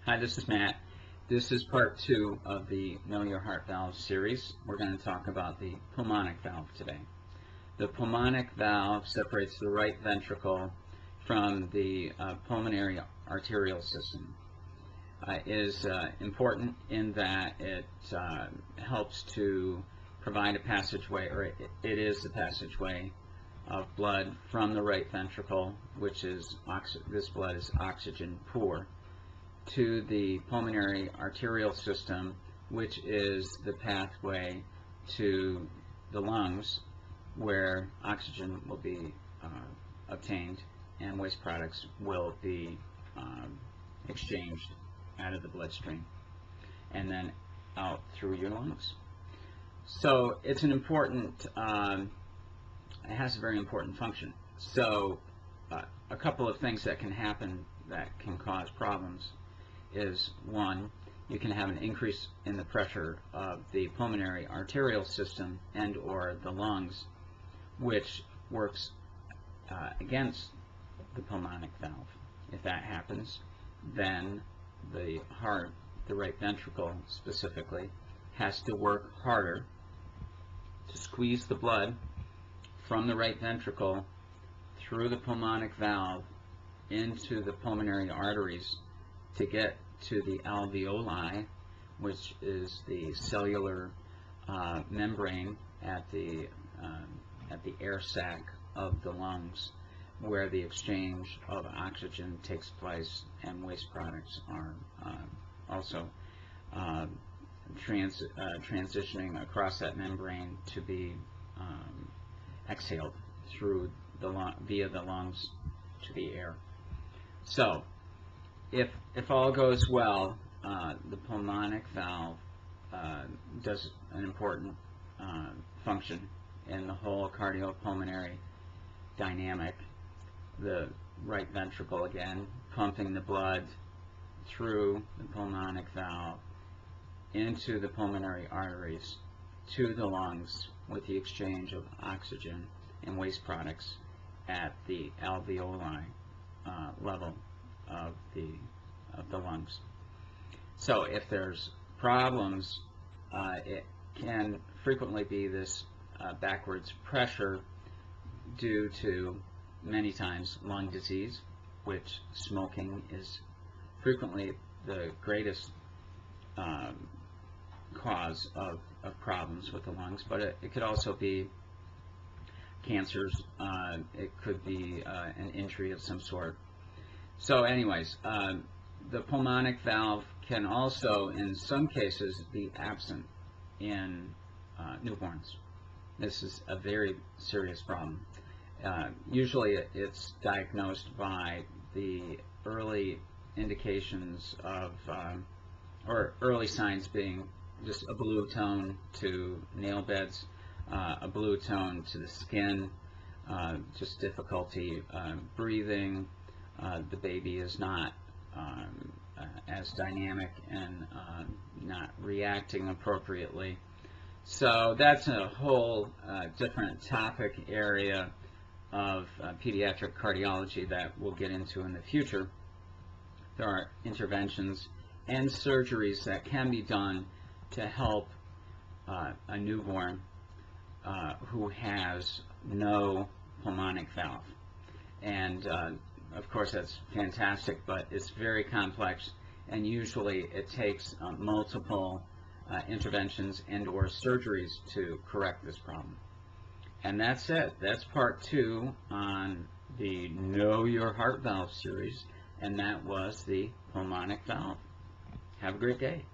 Hi, this is Matt. This is part 2 of the Know Your Heart Valve series. We're going to talk about the pulmonic valve today. The pulmonic valve separates the right ventricle from the pulmonary arterial system. It is important in that it helps to provide a passageway, or it is the passageway of blood from the right ventricle, which is this blood is oxygen poor, to the pulmonary arterial system, which is the pathway to the lungs, where oxygen will be obtained and waste products will be exchanged out of the bloodstream and then out through your lungs. So it's an important, it has a very important function. So a couple of things that can happen that can cause problems is, one, you can have an increase in the pressure of the pulmonary arterial system and or the lungs, which works against the pulmonic valve. If that happens, then the heart, the right ventricle specifically, has to work harder to squeeze the blood from the right ventricle through the pulmonic valve into the pulmonary arteries to get to the alveoli, which is the cellular membrane at the air sac of the lungs, where the exchange of oxygen takes place and waste products are also transitioning across that membrane to be exhaled through via the lungs to the air. So if all goes well, the pulmonic valve does an important function in the whole cardiopulmonary dynamic. The right ventricle, again, pumping the blood through the pulmonic valve into the pulmonary arteries to the lungs with the exchange of oxygen and waste products at the alveoli level of the lungs. So if there's problems, it can frequently be this backwards pressure due to, many times, lung disease, which smoking is frequently the greatest cause of problems with the lungs, but it could also be cancers. It could be an injury of some sort. So anyways, the pulmonic valve can also, in some cases, be absent in newborns. This is a very serious problem. Usually it's diagnosed by the early indications of, or early signs being just a blue tone to nail beds, a blue tone to the skin, just difficulty breathing. The baby is not as dynamic and not reacting appropriately. So that's a whole different topic area of pediatric cardiology that we'll get into in the future. There are interventions and surgeries that can be done to help a newborn who has no pulmonic valve. And of course, that's fantastic, but it's very complex, and usually it takes multiple interventions and or surgeries to correct this problem. And that's it. That's part 2 on the Know Your Heart Valve series, and that was the pulmonic valve. Have a great day.